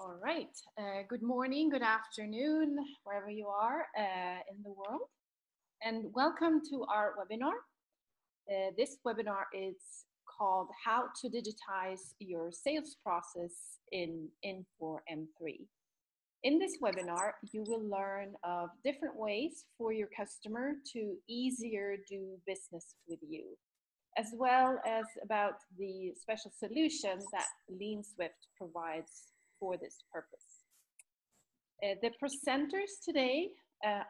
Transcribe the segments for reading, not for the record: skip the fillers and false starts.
All right. Good morning, good afternoon, wherever you are in the world. And welcome to our webinar. This webinar is called How to Digitize Your Sales Process in Infor M3. In this webinar, you will learn of different ways for your customer to easier do business with you, as well as about the special solution that LeanSwift provides for this purpose. The presenters today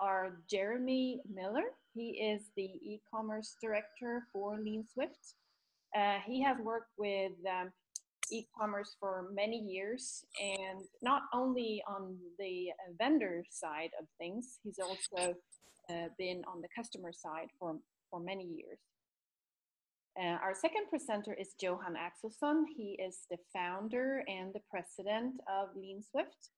are Jeremy Miller. He is the e-commerce director for LeanSwift. He has worked with e-commerce for many years, and not only on the vendor side of things, he's also been on the customer side for many years. Our second presenter is Johan Axelsson. He is the founder and the president of LeanSwift.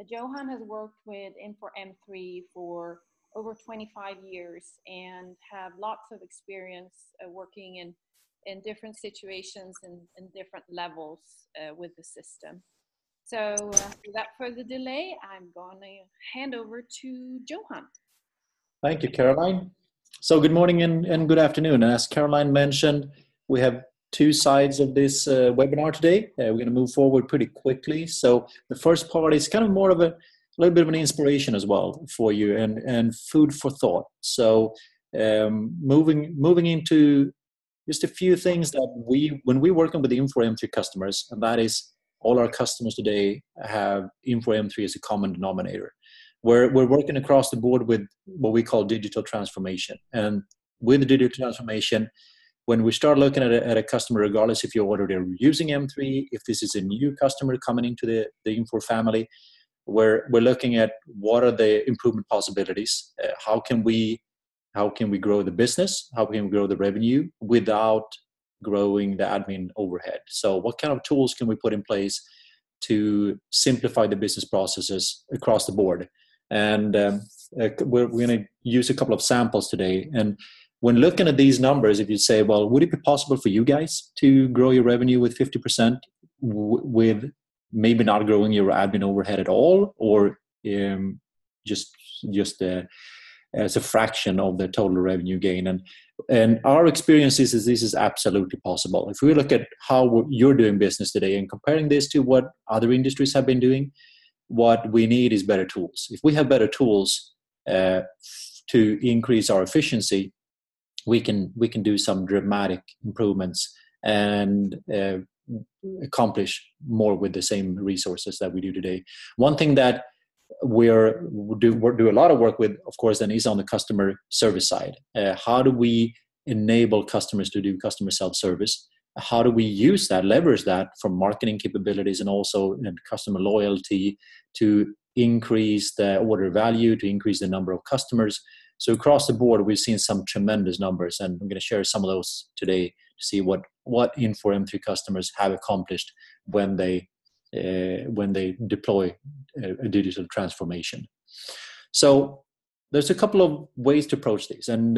Johan has worked with Infor M3 for over 25 years and have lots of experience working in different situations and different levels with the system. So without further delay, I'm going to hand over to Johan. Thank you, Caroline. So good morning and good afternoon. And as Caroline mentioned, we have two sides of this webinar today. We're going to move forward pretty quickly. So the first part is kind of more of a little bit of an inspiration as well for you and food for thought. So moving into just a few things that when we're working with the Infor M3 customers, and that is all our customers today have Infor M3 as a common denominator. We're working across the board with what we call digital transformation. And with the digital transformation, when we start looking at a customer, regardless if you're already using M3, if this is a new customer coming into the Infor family, we're looking at what are the improvement possibilities. How can we grow the business? How can we grow the revenue without growing the admin overhead? So what kind of tools can we put in place to simplify the business processes across the board? And we're going to use a couple of samples today. And when looking at these numbers, if you say, well, would it be possible for you guys to grow your revenue with 50% with maybe not growing your admin overhead at all, or just as a fraction of the total revenue gain? And our experience is this is absolutely possible. If we look at how you're doing business today and comparing this to what other industries have been doing, what we need is better tools. If we have better tools to increase our efficiency, we can do some dramatic improvements and accomplish more with the same resources that we do today. One thing that we do a lot of work with, of course, then is on the customer service side. How do we enable customers to do customer self-service? How do we use that, leverage that from marketing capabilities and also customer loyalty to increase the order value, to increase the number of customers? So across the board, we've seen some tremendous numbers, and I'm going to share some of those today to see what Infor M3 customers have accomplished when they deploy a digital transformation. So there's a couple of ways to approach this, and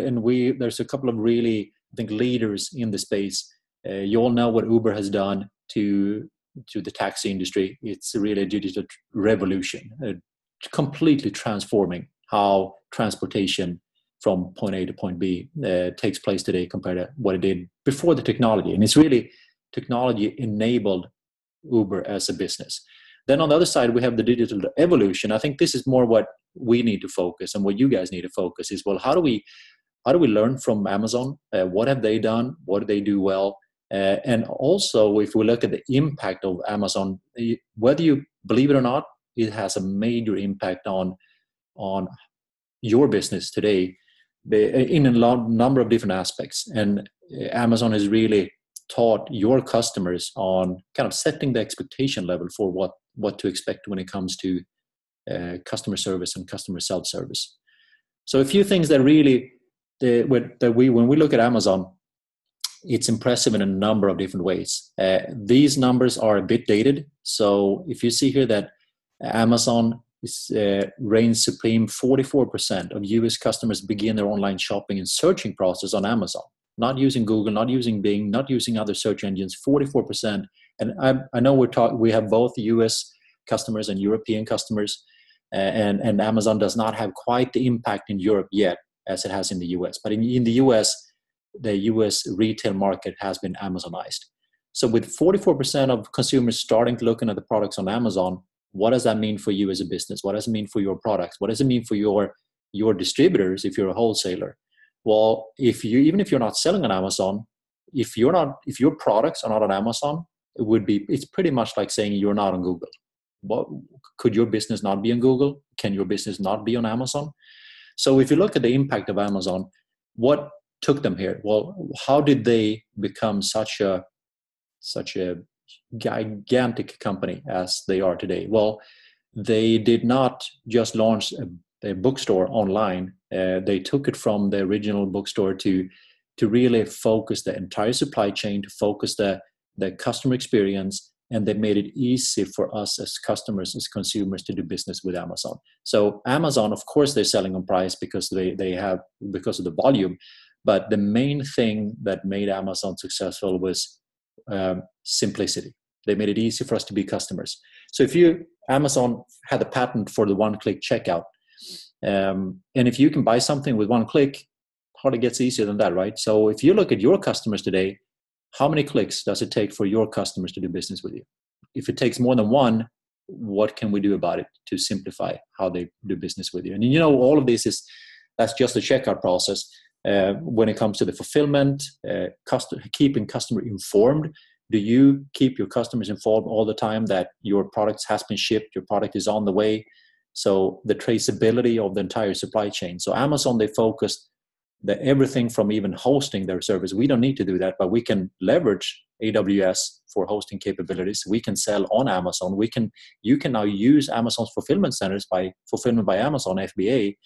there's a couple of really, I think, leaders in the space. You all know what Uber has done to the taxi industry. It's really a digital revolution, completely transforming how transportation from point A to point B takes place today compared to what it did before the technology. And it's really technology enabled Uber as a business. Then on the other side, we have the digital evolution. I think this is more what we need to focus, and what you guys need to focus is, well, how do we learn from Amazon? What have they done? What do they do well? And also, if we look at the impact of Amazon, whether you believe it or not, it has a major impact on your business today in a number of different aspects. And Amazon has really taught your customers on kind of setting the expectation level for what to expect when it comes to customer service and customer self-service. So a few things that really, when we look at Amazon, it's impressive in a number of different ways. These numbers are a bit dated. So if you see here that Amazon reigns supreme, 44% of US customers begin their online shopping and searching process on Amazon. Not using Google, not using Bing, not using other search engines, 44%. And I know we have both US customers and European customers. And Amazon does not have quite the impact in Europe yet as it has in the US. But in the US, the US retail market has been Amazonized. So with 44% of consumers starting to look at the products on Amazon, what does that mean for you as a business? What does it mean for your products? What does it mean for your distributors if you're a wholesaler? Well, even if you're not selling on Amazon, if your products are not on Amazon, it's pretty much like saying you're not on Google. Could your business not be on Google? Can your business not be on Amazon? So if you look at the impact of Amazon, what took them here? Well, how did they become such a gigantic company as they are today? Well, they did not just launch a bookstore online. They took it from the original bookstore to really focus the entire supply chain, to focus the customer experience, and they made it easy for us as customers, as consumers, to do business with Amazon. So Amazon, of course, they're selling on price because because of the volume, but the main thing that made Amazon successful was simplicity. They made it easy for us to be customers. So Amazon had a patent for the one-click checkout. And if you can buy something with one click, hardly gets easier than that, right? So if you look at your customers today, how many clicks does it take for your customers to do business with you? If it takes more than one, what can we do about it to simplify how they do business with you? And all of this that's just the checkout process. When it comes to the fulfillment, keeping customer informed, do you keep your customers informed all the time that your product has been shipped, your product is on the way? So the traceability of the entire supply chain. So Amazon, they focused everything from even hosting their service. We don't need to do that, but we can leverage AWS for hosting capabilities. We can sell on Amazon. You can now use Amazon's fulfillment centers by Fulfillment by Amazon, FBA,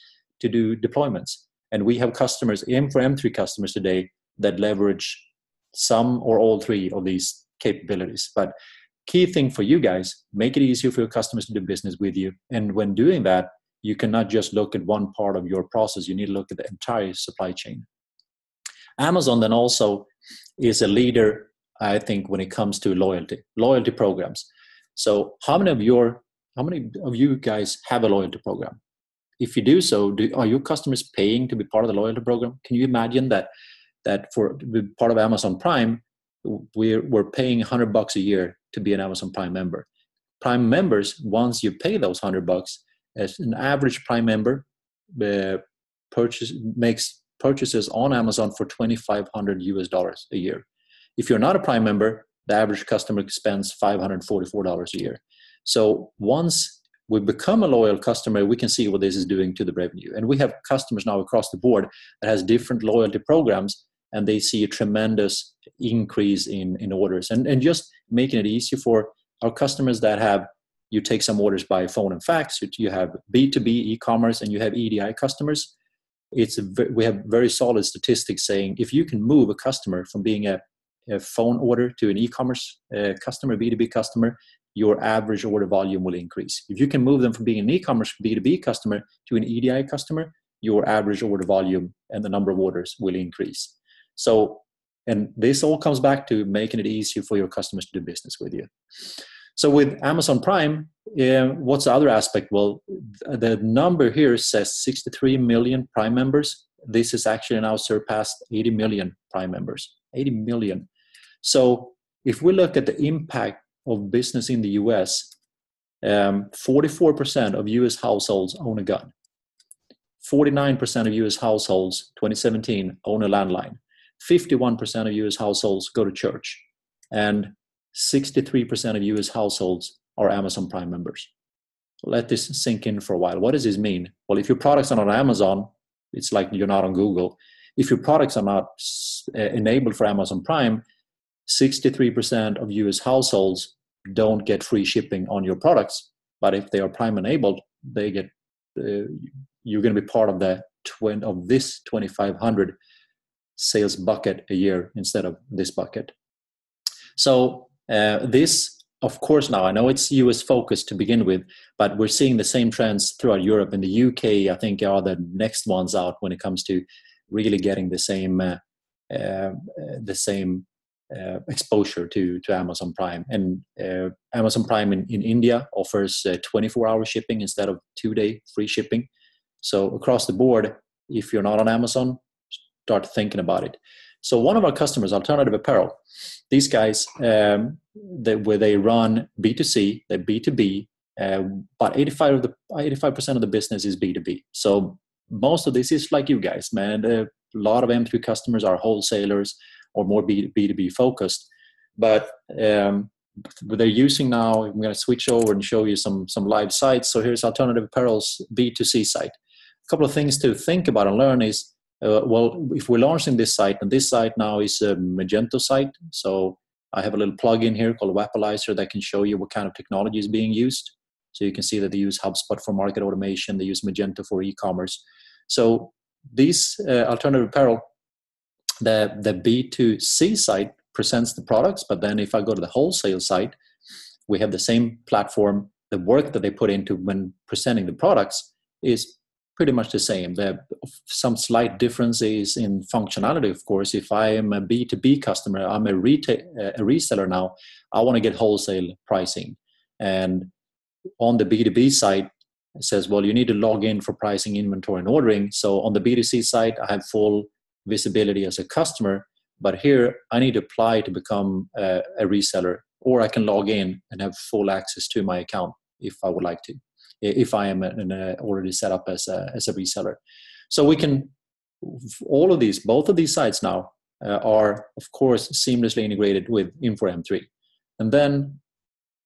to do deployments. And we have customers, Infor M3 customers today, that leverage some or all three of these capabilities. But key thing for you guys, make it easier for your customers to do business with you. And when doing that, you cannot just look at one part of your process. You need to look at the entire supply chain. Amazon then also is a leader, I think, when it comes to loyalty programs. So how many of you guys have a loyalty program? If you do so, are your customers paying to be part of the loyalty program? Can you imagine that for to be part of Amazon Prime, we're paying $100 a year to be an Amazon Prime member. Prime members, once you pay those $100, as an average Prime member makes purchases on Amazon for $2,500 a year. If you're not a Prime member, the average customer spends $544 a year. So once we become a loyal customer, we can see what this is doing to the revenue. And we have customers now across the board that has different loyalty programs, and they see a tremendous increase in orders. And just making it easier for our customers that you take some orders by phone and fax, you have B2B e-commerce, and you have EDI customers. We have very solid statistics saying if you can move a customer from being a phone order to an e-commerce customer, B2B customer, your average order volume will increase. If you can move them from being an e-commerce B2B customer to an EDI customer, your average order volume and the number of orders will increase. So, and this all comes back to making it easier for your customers to do business with you. So with Amazon Prime, what's the other aspect? Well, the number here says 63 million Prime members. This has actually now surpassed 80 million Prime members. 80 million. So if we look at the impact of business in the US, 44% of US households own a gun. 49% of US households, 2017, own a landline. 51% of US households go to church. And 63% of US households are Amazon Prime members. Let this sink in for a while. What does this mean? Well, if your products are not on Amazon, it's like you're not on Google. If your products are not enabled for Amazon Prime, 63% of US households don't get free shipping on your products. But if they are Prime enabled, they get you're going to be part of this 2,500 sales bucket a year instead of this bucket. So this, of course, now I know it's US focused to begin with, but we're seeing the same trends throughout Europe. And the UK, I think, are the next ones out when it comes to really getting the same exposure to Amazon Prime. And Amazon Prime in India offers 24-hour shipping instead of 2-day free shipping. So across the board, if you're not on Amazon, start thinking about it. So one of our customers, Alternative Apparel, these guys, where they run B2C, they're B2B, but 85% of the business is B2B. So most of this is like you guys, man. A lot of M3 customers are wholesalers or more B2B focused. But they're using now, I'm going to switch over and show you some live sites. So here's Alternative Apparel's B2C site. A couple of things to think about and learn is, well, if we're launching this site, and this site now is a Magento site, so I have a little plugin here called Wapalizer that can show you what kind of technology is being used. So you can see that they use HubSpot for market automation, they use Magento for eCommerce. So these Alternative Apparel, the B2C site presents the products, but then if I go to the wholesale site, we have the same platform. The work that they put into when presenting the products is pretty much the same. There are some slight differences in functionality, of course. If I am a B2B customer, I'm a reseller now, I want to get wholesale pricing. And on the B2B side, it says, well, you need to log in for pricing, inventory, and ordering. So on the B2C side, I have full visibility as a customer. But here, I need to apply to become a reseller, or I can log in and have full access to my account if I would like to, if I am already set up as a reseller. So we can, all of these, both of these sites now are, of course, seamlessly integrated with Infor M3. And then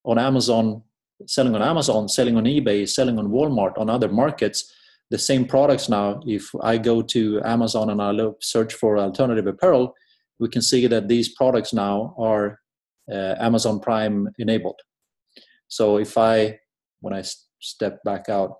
on Amazon, selling on eBay, selling on Walmart, on other markets, the same products now, if I go to Amazon and I search for Alternative Apparel, we can see that these products now are Amazon Prime enabled. So if when I step back out,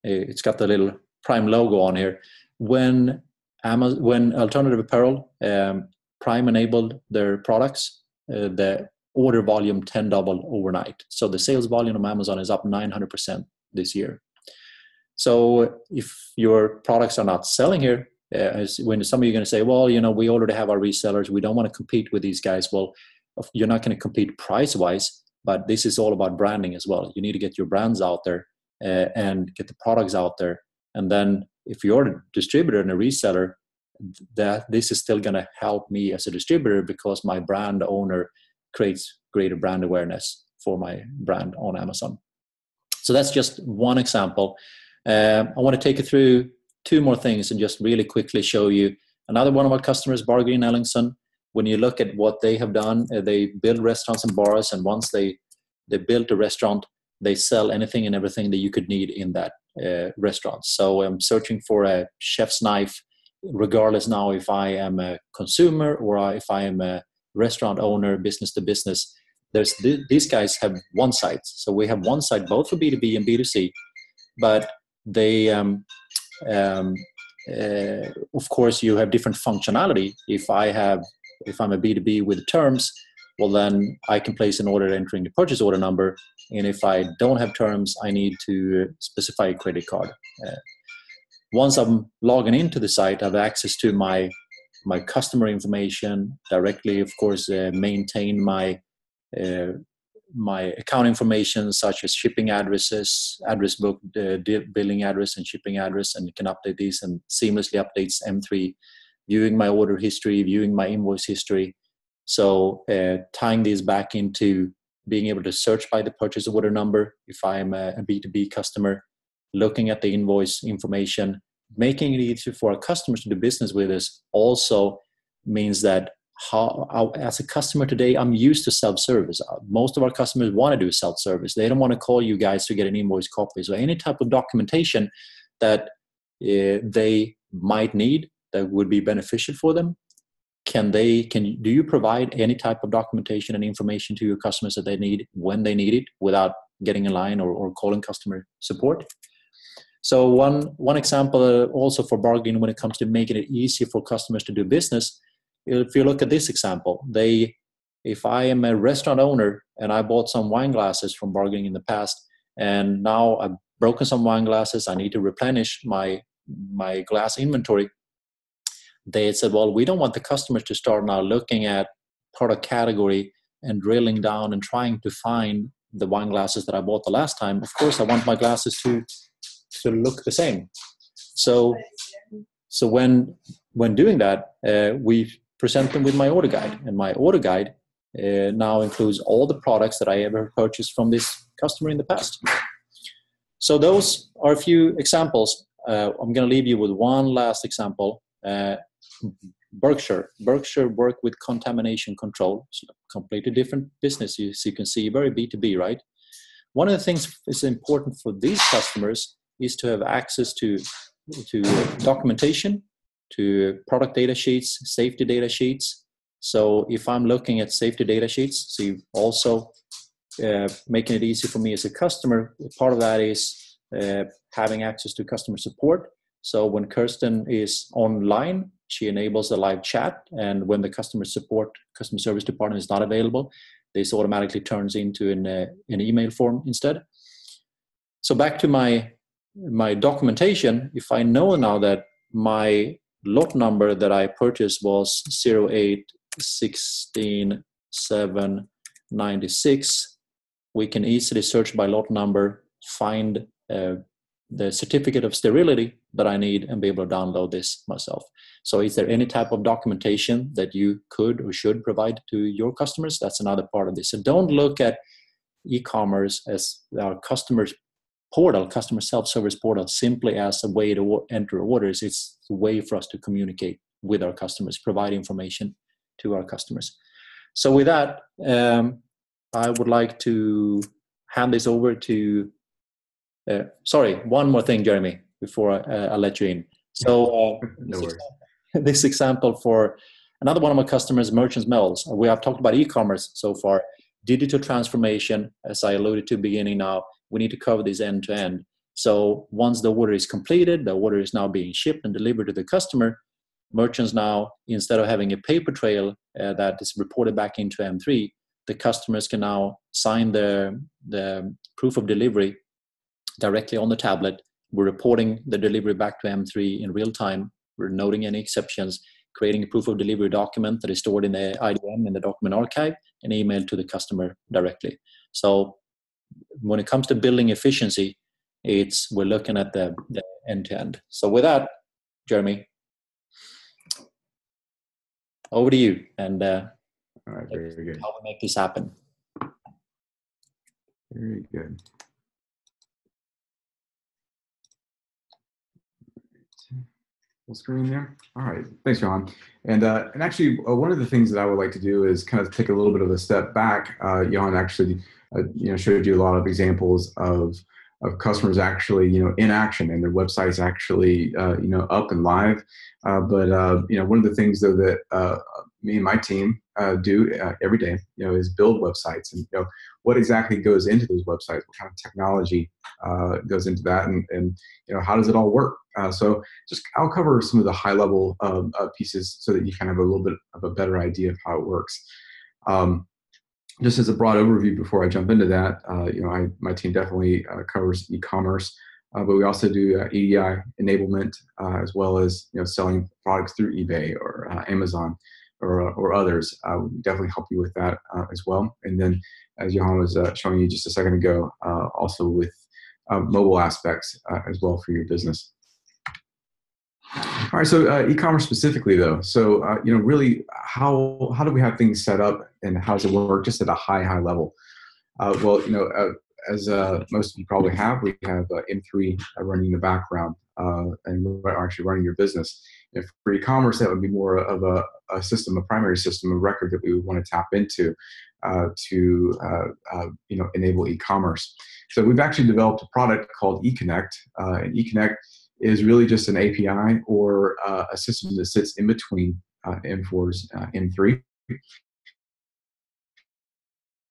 it's got the little Prime logo on here. When Alternative Apparel Prime enabled their products, the order volume 10 doubled overnight. So the sales volume on Amazon is up 900% this year. So if your products are not selling here, when some of you are going to say, well, we already have our resellers, we don't want to compete with these guys. Well, you're not going to compete price-wise, but this is all about branding as well. You need to get your brands out there and get the products out there. And then if you're a distributor and a reseller, this is still going to help me as a distributor because my brand owner creates greater brand awareness for my brand on Amazon. So that's just one example. I want to take you through two more things and just really quickly show you another one of our customers, Bar Green Ellingson. When you look at what they have done, they build restaurants and bars, and once they build a restaurant, they sell anything and everything that you could need in that restaurant. So I'm searching for a chef's knife, regardless now if I am a consumer or if I am a restaurant owner, business to business. These guys have one site. So we have one site both for B2B and B2C, but they, of course, you have different functionality. If I'm a B2B with terms, well, then I can place an order entering the purchase order number. And if I don't have terms, I need to specify a credit card. Once I'm logging into the site, I have access to my customer information directly, of course, maintain my account information such as shipping addresses, address book, billing address and shipping address, and you can update these and seamlessly updates M3, viewing my order history, viewing my invoice history. So tying these back into being able to search by the purchase order number if I'm a B2B customer, looking at the invoice information, making it easier for our customers to do business with us also means that as a customer today, I'm used to self-service. Most of our customers want to do self-service. They don't want to call you guys to get an invoice copy. So any type of documentation that they might need that would be beneficial for them, do you provide any type of documentation and information to your customers that they need when they need it without getting in line or calling customer support? So one example also for bargaining when it comes to making it easier for customers to do business, if you look at this example, if I am a restaurant owner and I bought some wine glasses from bargaining in the past, and now I've broken some wine glasses, I need to replenish my glass inventory. they said, well, we don't want the customers to start now looking at product category and drilling down and trying to find the wine glasses that I bought the last time. Of course, I want my glasses to look the same. So when doing that, we present them with my order guide, and my order guide now includes all the products that I ever purchased from this customer in the past. So those are a few examples. I'm going to leave you with one last example. Berkshire work with contamination control. It's a completely different business, as you can see, very B2B, right? One of the things that's important for these customers is to have access to documentation, to product data sheets, safety data sheets. So if I'm looking at safety data sheets, so you also making it easy for me as a customer, part of that is having access to customer support. So when Kirsten is online, she enables a live chat, and when the customer service department is not available, this automatically turns into an email form instead. So back to my documentation, if I know now that my lot number that I purchased was 0816796, we can easily search by lot number, find the certificate of sterility that I need, and be able to download this myself. So is there any type of documentation that you could or should provide to your customers? That's another part of this. So don't look at e-commerce as our customers portal, customer self-service portal, simply as a way to enter orders. It's a way for us to communicate with our customers, provide information to our customers. So with that, I would like to hand this over to, sorry, one more thing, Jeremy, before I let you in. So this example for another one of my customers, Merchants Mills. We have talked about e-commerce so far. Digital transformation, as I alluded to beginning now, we need to cover this end to end. So once the order is completed, the order is now being shipped and delivered to the customer. Merchants now, instead of having a paper trail that is reported back into M3, the customers can now sign the proof of delivery directly on the tablet. We're reporting the delivery back to M3 in real time. We're noting any exceptions, creating a proof of delivery document that is stored in the IDM in the document archive and emailed to the customer directly. So when it comes to building efficiency, we're looking at the end-to-end. So with that, Jeremy, over to you, and all right, very good. How we make this happen. Very good. Full screen there. All right, thanks, Johan. And actually, one of the things that I would like to do is kind of take a little bit of a step back. Johan actually, showed you a lot of examples of customers actually, in action, and their websites actually, up and live. But one of the things though that me and my team do every day, is build websites, and what exactly goes into those websites, what kind of technology goes into that, and how does it all work? So just I'll cover some of the high level pieces so that you kind of have a little bit of a better idea of how it works. Just as a broad overview before I jump into that, my team definitely covers e-commerce, but we also do EDI enablement, as well as selling products through eBay or Amazon or others. We definitely help you with that as well. And then, as Johan was showing you just a second ago, also with mobile aspects as well for your business. All right, so e-commerce specifically though. So really, how do we have things set up, and how does it work just at a high level? Well, as most of you probably have, we have M3 running in the background, and we're actually running your business. If for e-commerce, that would be more of a primary system of record that we would want to tap into to enable e-commerce. So we've actually developed a product called eConnect, and eConnect is really just an API or a system that sits in between M4's M3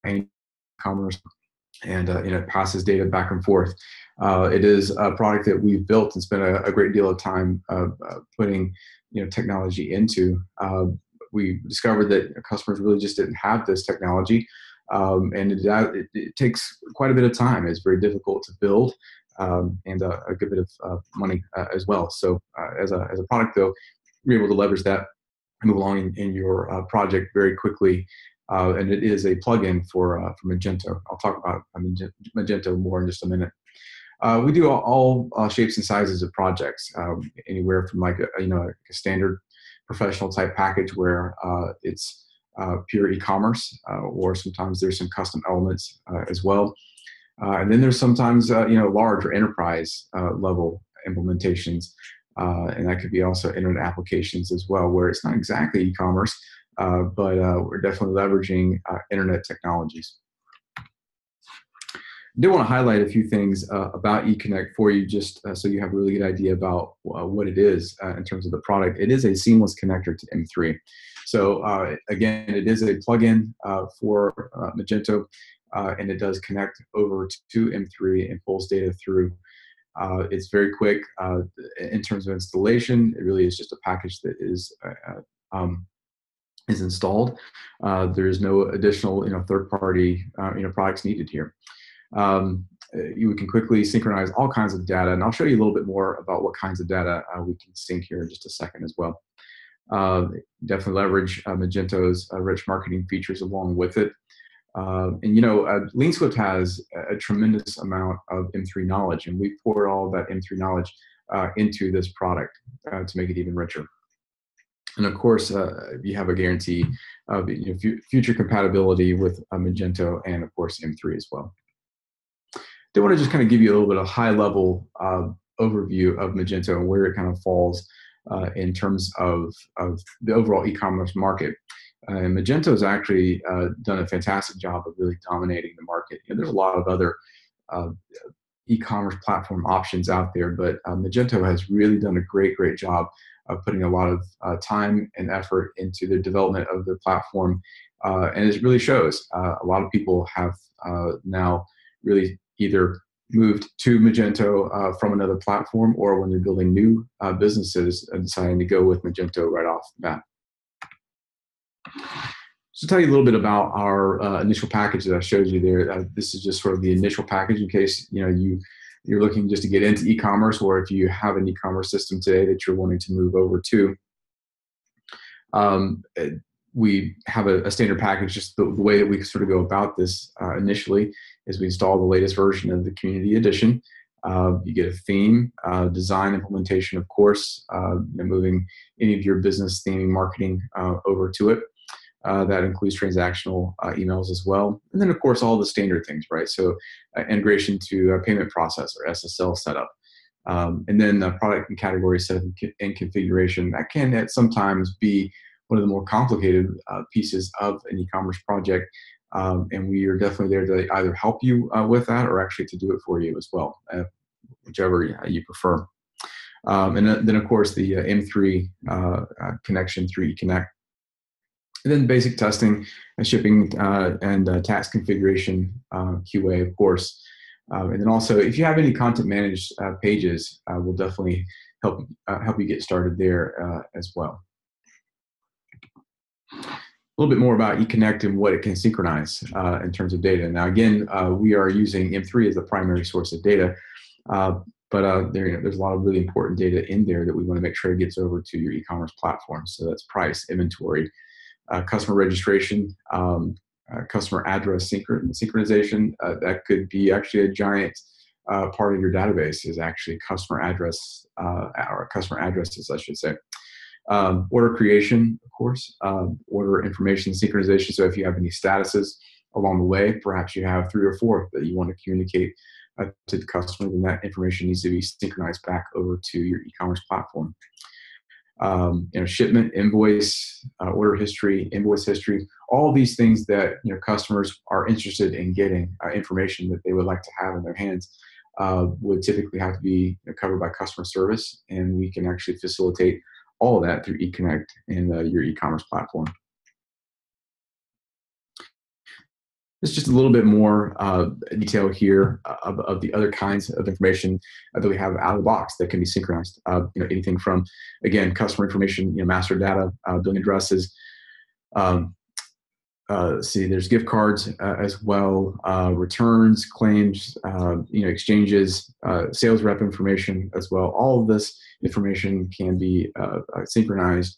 and commerce, and it passes data back and forth. It is a product that we've built and spent a great deal of time putting technology into. We discovered that customers really just didn't have this technology, and it takes quite a bit of time. It's very difficult to build, and a good bit of money as well. So as a product though, you're able to leverage that and move along in your project very quickly. And it is a plugin for Magento. I'll talk about Magento more in just a minute. We do all shapes and sizes of projects, anywhere from like a standard professional type package where it's pure e-commerce, or sometimes there's some custom elements as well. And then there's sometimes large or enterprise level implementations, and that could be also internet applications as well, where it's not exactly e-commerce, but we're definitely leveraging internet technologies. I do want to highlight a few things about eConnect for you, just so you have a really good idea about what it is in terms of the product. It is a seamless connector to M3. So again, it is a plugin for Magento, and it does connect over to M3 and pulls data through. It's very quick in terms of installation. It really is just a package that is installed. There's no additional third-party products needed here. You can quickly synchronize all kinds of data, and I'll show you a little bit more about what kinds of data we can sync here in just a second as well. Definitely leverage Magento's rich marketing features along with it. And LeanSwift has a tremendous amount of M3 knowledge, and we poured all that M3 knowledge into this product to make it even richer. And of course, you have a guarantee of future compatibility with Magento and of course M3 as well. I want to just kind of give you a little bit of high-level overview of Magento and where it kind of falls in terms of the overall e-commerce market. And Magento has actually done a fantastic job of really dominating the market. There's a lot of other e-commerce platform options out there, but Magento has really done a great job of putting a lot of time and effort into the development of the platform, and it really shows. A lot of people have now really either moved to Magento from another platform, or when they're building new businesses, deciding to go with Magento right off the bat. So to tell you a little bit about our initial package that I showed you there, this is just sort of the initial package in case you're looking just to get into e-commerce, or if you have an e-commerce system today that you're wanting to move over to. We have a standard package. Just the way that we sort of go about this initially is we install the latest version of the Community Edition. You get a theme, design, implementation, of course, moving any of your business theming marketing over to it. That includes transactional emails as well. And then, of course, all the standard things, right? So integration to a payment processor, SSL setup. And then the product and category setup and configuration. That can sometimes be one of the more complicated pieces of an e-commerce project. And we are definitely there to either help you with that or actually to do it for you as well, whichever you prefer. And then, of course, the M3 connection through eConnect. And then basic testing, shipping, and tax configuration, QA, of course. And then also, if you have any content managed pages, we'll definitely help you get started there as well. A little bit more about eConnect and what it can synchronize in terms of data. Now, again, we are using M3 as the primary source of data, but there's a lot of really important data in there that we want to make sure it gets over to your e-commerce platform. So that's price, inventory, customer registration, customer address synchronization. That could be actually a giant part of your database is actually customer address, or customer addresses, I should say. Order creation, of course, order information synchronization. So if you have any statuses along the way, perhaps you have 3 or 4 that you want to communicate to the customer, then that information needs to be synchronized back over to your e-commerce platform. Shipment, invoice, order history, invoice history, all these things that customers are interested in getting information that they would like to have in their hands would typically have to be covered by customer service, and we can actually facilitate all of that through eConnect and your e-commerce platform. There's just a little bit more detail here of the other kinds of information that we have out of the box that can be synchronized. Anything from, again, customer information, master data, billing addresses, see, there's gift cards as well, returns, claims, exchanges, sales rep information as well. All of this information can be synchronized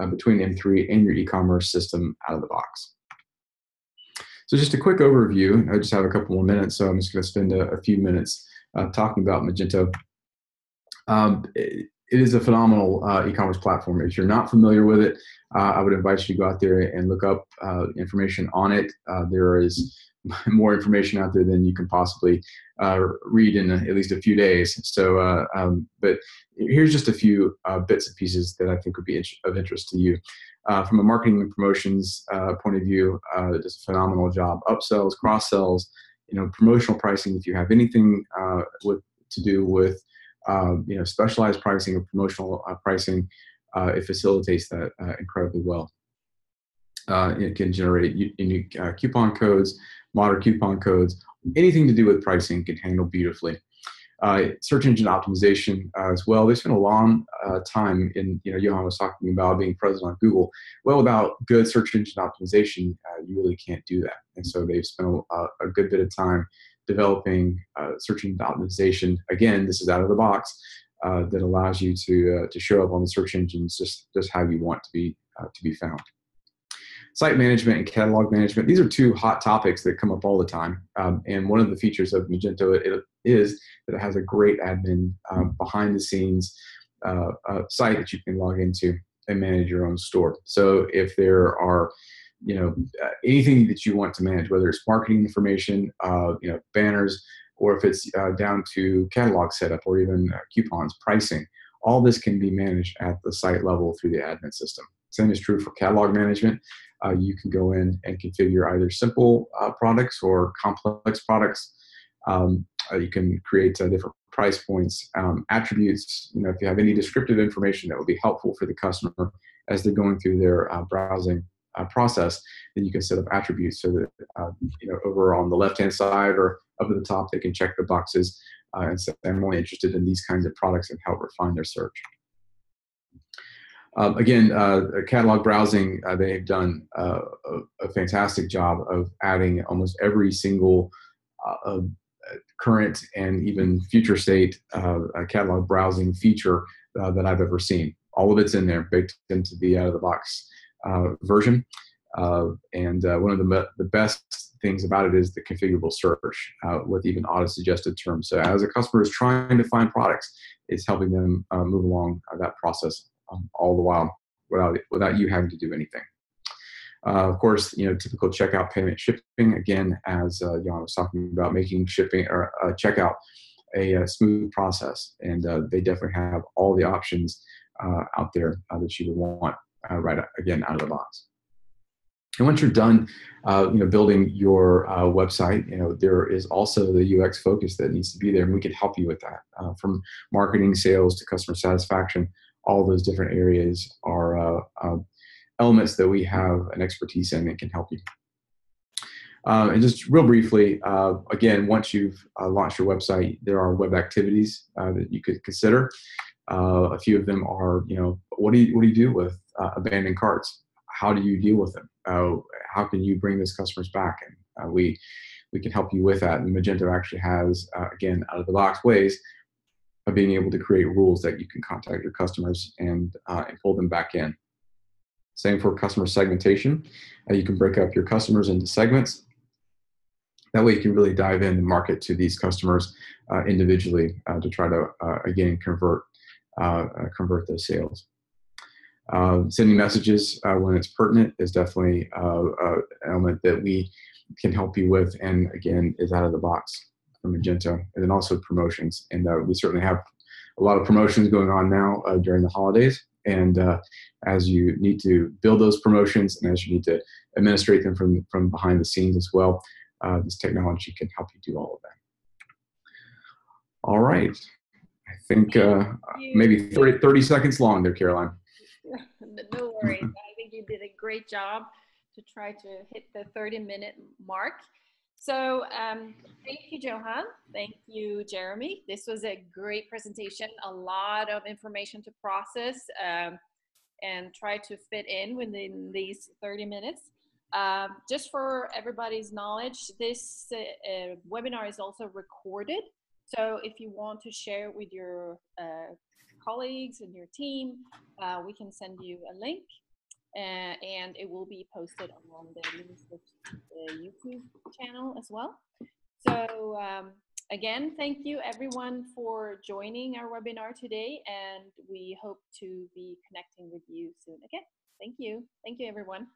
between M3 and your e-commerce system out of the box. So just a quick overview. I just have a couple more minutes, so I'm just going to spend a few minutes talking about Magento. It is a phenomenal e-commerce platform. If you're not familiar with it, I would invite you to go out there and look up information on it. There is more information out there than you can possibly read in at least a few days. So, but here's just a few bits and pieces that I think would be of interest to you. From a marketing and promotions point of view, it does a phenomenal job. Upsells, cross-sells, promotional pricing. If you have anything to do with specialized pricing or promotional pricing, it facilitates that incredibly well. It can generate unique coupon codes, modern coupon codes. Anything to do with pricing can handle beautifully. Search engine optimization as well. They spent a long time in, Johan was talking about being present on Google. Well, without good search engine optimization, you really can't do that. And so they've spent a good bit of time developing search engine optimization. Again, this is out of the box that allows you to show up on the search engines just how you want to be found. Site management and catalog management. These are two hot topics that come up all the time. And one of the features of Magento is that it has a great admin behind the scenes site that you can log into and manage your own store. So if there are anything that you want to manage, whether it's marketing information, banners, or if it's down to catalog setup or even coupons, pricing, all this can be managed at the site level through the admin system. Same is true for catalog management. You can go in and configure either simple products or complex products. You can create different price points, attributes. If you have any descriptive information that would be helpful for the customer as they're going through their browsing process, then you can set up attributes so that over on the left-hand side or up at the top, they can check the boxes and say, I'm only interested in these kinds of products and help refine their search. Again, catalog browsing, they've done a fantastic job of adding almost every single current and even future state catalog browsing feature that I've ever seen. All of it's in there, baked into the out-of-the-box version. And one of the best things about it is the configurable search with even auto-suggested terms. So as a customer is trying to find products, it's helping them move along that process all the while without you having to do anything. Of course, typical checkout, payment, shipping. Again, as Jan was talking about, making shipping or checkout a smooth process, and they definitely have all the options out there that you would want right again out of the box. And once you're done, building your website, there is also the UX focus that needs to be there, and we can help you with that. From marketing, sales to customer satisfaction, all those different areas are elements that we have an expertise in and can help you. And just real briefly, again, once you've launched your website, there are web activities that you could consider. A few of them are, what do you do with abandoned carts? How do you deal with them? How can you bring those customers back? And we can help you with that. And Magento actually has, again, out of the box ways of being able to create rules that you can contact your customers and pull them back in. Same for customer segmentation. You can break up your customers into segments. That way you can really dive in and market to these customers individually to try to, again, convert those sales. Sending messages when it's pertinent is definitely an element that we can help you with, and again, is out of the box from Magento. And then also promotions. And we certainly have a lot of promotions going on now during the holidays. And as you need to build those promotions and as you need to administrate them from behind the scenes as well, this technology can help you do all of that. All right. I think maybe 30 seconds long there, Caroline. No worries. I think you did a great job to try to hit the 30-minute mark. So thank you, Johan. Thank you, Jeremy. This was a great presentation, a lot of information to process and try to fit in within these 30 minutes. Just for everybody's knowledge, this webinar is also recorded. So if you want to share it with your colleagues and your team, we can send you a link, and it will be posted on the LeanSwift YouTube channel as well. So again, thank you everyone for joining our webinar today, and we hope to be connecting with you soon again. Thank you. Thank you, everyone.